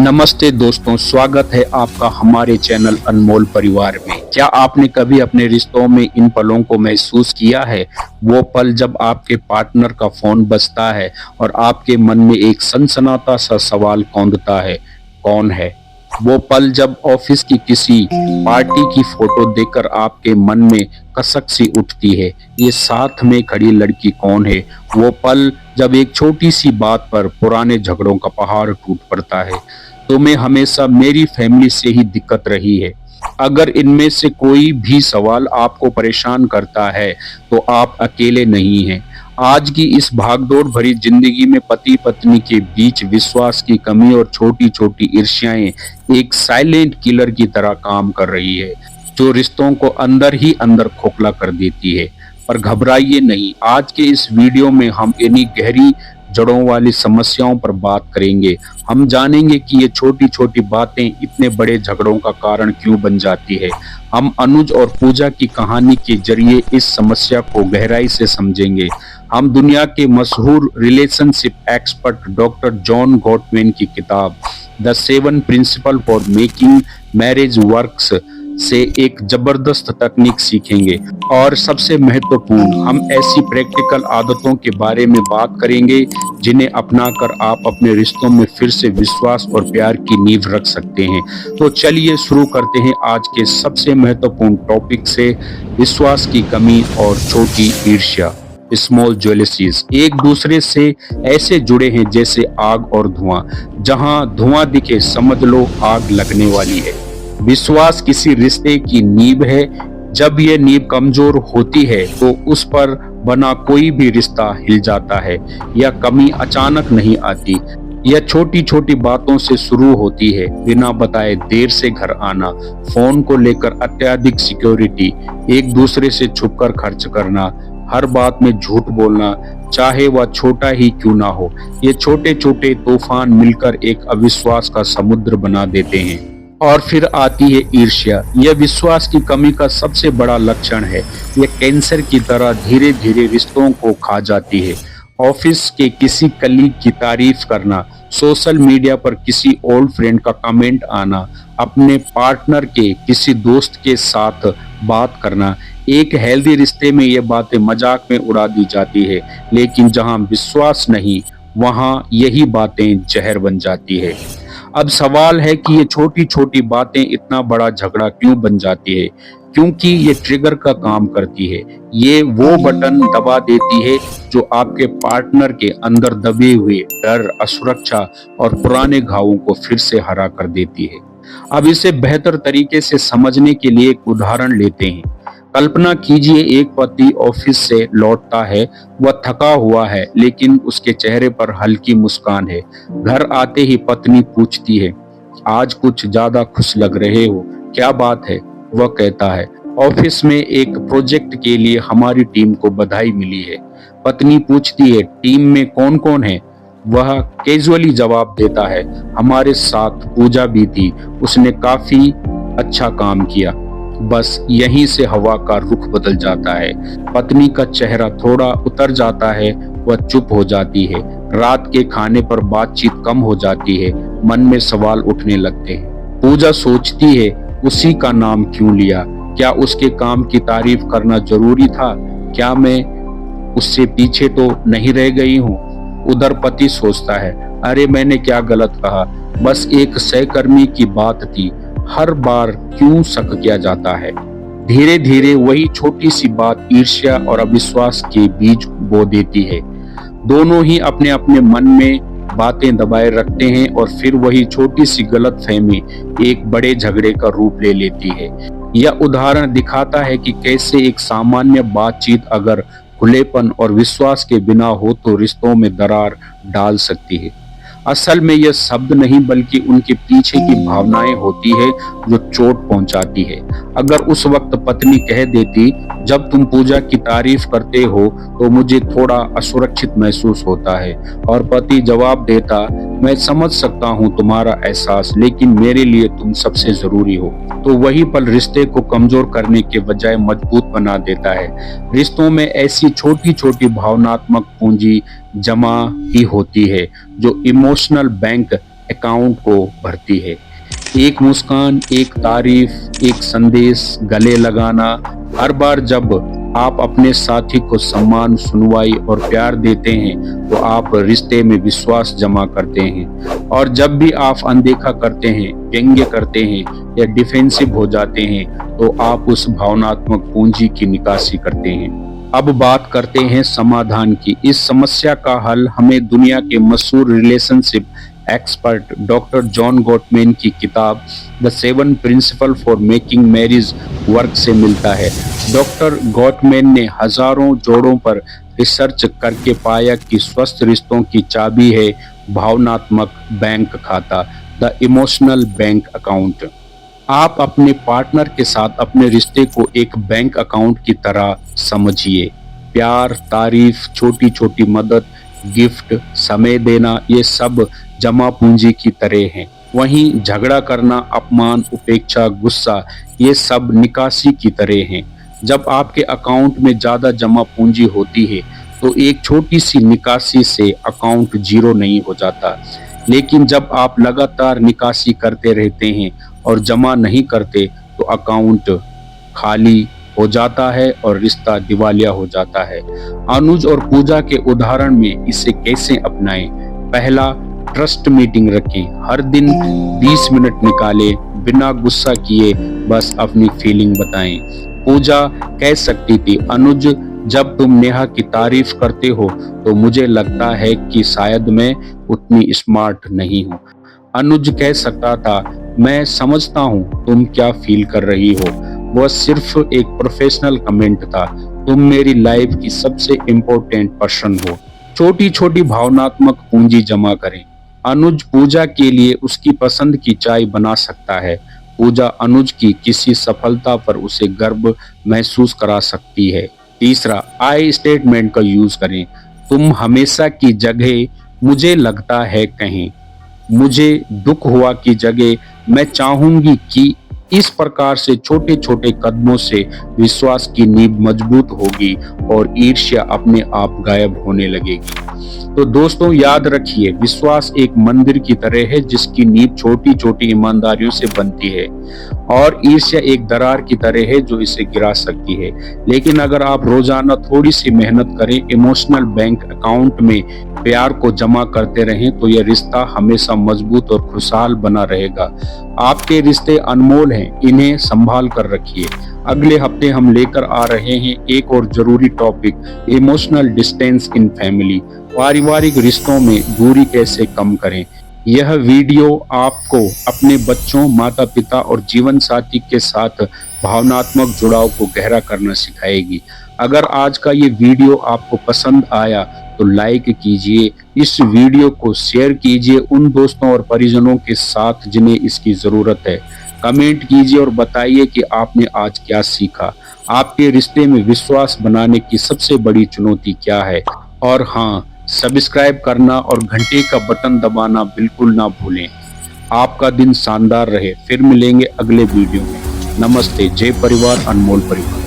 नमस्ते दोस्तों, स्वागत है आपका हमारे चैनल अनमोल परिवार में। क्या आपने कभी अपने रिश्तों में इन पलों को महसूस किया है? वो पल जब आपके पार्टनर का फोन बजता है और आपके मन में एक सनसनाता सा सवाल कौंधता है, कौन है? वो पल जब ऑफिस की किसी पार्टी की फोटो देखकर आपके मन में कसक सी उठती है, ये साथ में खड़ी लड़की कौन है? वो पल जब एक छोटी सी बात पर पुराने झगड़ों का पहाड़ टूट पड़ता है। तुम्हें हमेशा मेरी फैमिली से ही दिक्कत रही है। अगर इनमें से कोई भी सवाल आपको परेशान करता है तो आप अकेले नहीं हैं। आज की इस भागदौड़ भरी जिंदगी में पति पत्नी के बीच विश्वास की कमी और छोटी छोटी ईर्ष्याएं एक साइलेंट किलर की तरह काम कर रही है, जो रिश्तों को अंदर ही अंदर खोखला कर देती है। पर घबराइए नहीं, आज के इस वीडियो में हम इन्हीं गहरी जड़ों वाली समस्याओं पर बात करेंगे। हम जानेंगे कि ये छोटी छोटी बातें इतने बड़े झगड़ों का कारण क्यों बन जाती है। हम अनुज और पूजा की कहानी के जरिए इस समस्या को गहराई से समझेंगे। हम दुनिया के मशहूर relationship expert doctor John Gottman की किताब the 7 principle for making marriage works से एक जबरदस्त तकनीक सीखेंगे। और सबसे महत्वपूर्ण, हम ऐसी प्रैक्टिकल आदतों के बारे में बात करेंगे जिन्हें अपनाकर आप अपने रिश्तों में फिर से विश्वास और प्यार की नींव रख सकते हैं। तो चलिए शुरू करते हैं आज के सबसे महत्वपूर्ण टॉपिक से, विश्वास की कमी और छोटी ईर्ष्या, स्मॉल जेलसीज। एक दूसरे से ऐसे जुड़े हैं जैसे आग और धुआं। जहां धुआं दिखे समझ लो आग लगने वाली है। विश्वास किसी रिश्ते की नींव है। जब यह नींव कमजोर होती है तो उस पर बना कोई भी रिश्ता हिल जाता है। यह कमी अचानक नहीं आती, यह छोटी छोटी बातों से शुरू होती है। बिना बताए देर से घर आना, फोन को लेकर अत्यधिक सिक्योरिटी, एक दूसरे से छुपकर खर्च करना, हर बात में झूठ बोलना, चाहे वह छोटा ही क्यों ना हो। ये छोटे छोटे तूफान मिलकर एक अविश्वास का समुद्र बना देते हैं। और फिर आती है ईर्ष्या। यह विश्वास की कमी का सबसे बड़ा लक्षण है। यह कैंसर की तरह धीरे धीरे रिश्तों को खा जाती है। ऑफिस के किसी कलीग की तारीफ करना, सोशल मीडिया पर किसी ओल्ड फ्रेंड का कमेंट आना, अपने पार्टनर के किसी दोस्त के साथ बात करना। एक हेल्दी रिश्ते में ये बातें मजाक में उड़ा दी जाती है, लेकिन जहां विश्वास नहीं वहां यही बातें जहर बन जाती है। अब सवाल है कि ये छोटी छोटी बातें इतना बड़ा झगड़ा क्यों बन जाती है? क्योंकि ये ट्रिगर का काम करती है। ये वो बटन दबा देती है जो आपके पार्टनर के अंदर दबे हुए डर, असुरक्षा और पुराने घावों को फिर से हरा कर देती है। अब इसे बेहतर तरीके से समझने के लिए एक उदाहरण लेते हैं। कल्पना कीजिए, एक पति ऑफिस से लौटता है। वह थका हुआ है लेकिन उसके चेहरे पर हल्की मुस्कान है। घर आते ही पत्नी पूछती है, आज कुछ ज्यादा खुश लग रहे हो, क्या बात है? वह कहता है, ऑफिस में एक प्रोजेक्ट के लिए हमारी टीम को बधाई मिली है। पत्नी पूछती है, टीम में कौन कौन है? वह कैजुअली जवाब देता है, हमारे साथ पूजा भी थी, उसने काफी अच्छा काम किया। बस यहीं से हवा का रुख बदल जाता है। पत्नी का चेहरा थोड़ा उतर जाता है, वह चुप हो जाती है। रात के खाने पर बातचीत कम हो जाती है, मन में सवाल उठने लगते हैं। पूजा सोचती है, उसी का नाम क्यों लिया? क्या उसके काम की तारीफ करना जरूरी था? क्या मैं उससे पीछे तो नहीं रह गई हूँ? उधर पति सोचता है, अरे मैंने क्या गलत कहा, बस एक सहकर्मी की बात थी, हर बार क्यों शक किया जाता है? धीरे धीरे वही छोटी सी बात ईर्ष्या और अविश्वास के बीज बो देती है। दोनों ही अपने अपने मन में बातें दबाए रखते हैं और फिर वही छोटी सी गलतफहमी एक बड़े झगड़े का रूप ले लेती है। यह उदाहरण दिखाता है कि कैसे एक सामान्य बातचीत अगर खुलेपन और विश्वास के बिना हो तो रिश्तों में दरार डाल सकती है। असल में यह शब्द नहीं बल्कि उनके पीछे की भावनाएं होती है जो चोट पहुंचाती है। अगर उस वक्त पत्नी कह देती, जब तुम पूजा की तारीफ करते हो तो मुझे थोड़ा असुरक्षित महसूस होता है, और पति जवाब देता, मैं समझ सकता हूँ तुम्हारा एहसास, लेकिन मेरे लिए तुम सबसे जरूरी हो, तो वही पल रिश्ते को कमजोर करने के बजाय मजबूत बना देता है। रिश्तों में ऐसी छोटी छोटी भावनात्मक पूंजी जमा ही होती है जो इमोशनल बैंक अकाउंट को भरती है। एक मुस्कान, एक तारीफ, एक संदेश, गले लगाना। हर बार जब आप अपने साथी को सम्मान, सुनवाई और प्यार देते हैं तो आप रिश्ते में विश्वास जमा करते हैं। और जब भी आप अनदेखा करते हैं, व्यंग्य करते हैं या डिफेंसिव हो जाते हैं तो आप उस भावनात्मक पूंजी की निकासी करते हैं। अब बात करते हैं समाधान की। इस समस्या का हल हमें दुनिया के मशहूर relationship expert doctor John Gottman की किताब the 7 principle for making marriage work से मिलता है। डॉक्टर गॉटमैन ने हजारों जोड़ों पर रिसर्च करके पाया कि स्वस्थ रिश्तों की चाबी है भावनात्मक बैंक खाता, द इमोशनल बैंक अकाउंट। आप अपने पार्टनर के साथ अपने रिश्ते को एक बैंक अकाउंट की तरह समझिए। प्यार, तारीफ, छोटी छोटी मदद, गिफ्ट, समय देना, ये सब जमा पूंजी की तरह हैं। वहीं झगड़ा करना, अपमान, उपेक्षा, गुस्सा, ये सब निकासी की तरह हैं। जब आपके अकाउंट में ज्यादा जमा पूंजी होती है तो एक छोटी सी निकासी से अकाउंट जीरो नहीं हो जाता, लेकिन जब आप लगातार निकासी करते रहते हैं और जमा नहीं करते तो अकाउंट खाली हो जाता है और रिश्ता दिवालिया हो जाता है। अनुज और पूजा के उदाहरण में इसे कैसे अपनाएं? पहला, ट्रस्ट मीटिंग रखें। हर दिन 20 मिनट निकालें, बिना गुस्सा किए बस अपनी फीलिंग बताएं। पूजा कह सकती थी, अनुज जब तुम नेहा की तारीफ करते हो तो मुझे लगता है कि शायद मैं उतनी स्मार्ट नहीं हूँ। अनुज कह सकता था, मैं समझता हूँ तुम क्या फील कर रही हो, वह सिर्फ एक प्रोफेशनल कमेंट था, तुम मेरी लाइफ की सबसे इम्पोर्टेंट पर्सन हो। छोटी छोटी भावनात्मक पूंजी जमा करें। अनुज पूजा के लिए उसकी पसंद की चाय बना सकता है। पूजा अनुज की किसी सफलता पर उसे गर्व महसूस करा सकती है। तीसरा, आई स्टेटमेंट का यूज करें। तुम हमेशा की जगह मुझे लगता है कहें, मुझे दुख हुआ की जगह मैं चाहूंगी कि। इस प्रकार से छोटे छोटे कदमों से विश्वास की नींव मजबूत होगी और ईर्ष्या अपने आप गायब होने लगेगी। तो दोस्तों याद रखिए, विश्वास एक मंदिर की तरह है जिसकी नींव छोटी छोटी ईमानदारियों से बनती है, और ईर्ष्या एक दरार की तरह है जो इसे गिरा सकती है। लेकिन अगर आप रोजाना थोड़ी सी मेहनत करें, इमोशनल बैंक अकाउंट में प्यार को जमा करते रहें तो यह रिश्ता हमेशा मजबूत और खुशहाल बना रहेगा। आपके रिश्ते अनमोल हैं, इन्हें संभाल कर रखिए। अगले हफ्ते हम लेकर आ रहे हैं एक और जरूरी topic, emotional distance in family. पारिवारिक रिश्तों में दूरी कैसे कम करें। यह वीडियो आपको अपने बच्चों, माता पिता और जीवन साथी के साथ भावनात्मक जुड़ाव को गहरा करना सिखाएगी। अगर आज का ये वीडियो आपको पसंद आया तो लाइक कीजिए, इस वीडियो को शेयर कीजिए उन दोस्तों और परिजनों के साथ जिन्हें इसकी जरूरत है। कमेंट कीजिए और बताइए कि आपने आज क्या सीखा। आपके रिश्ते में विश्वास बनाने की सबसे बड़ी चुनौती क्या है। और हाँ, सब्सक्राइब करना और घंटे का बटन दबाना बिल्कुल ना भूलें। आपका दिन शानदार रहे। फिर मिलेंगे अगले वीडियो में। नमस्ते। जय परिवार, अनमोल परिवार।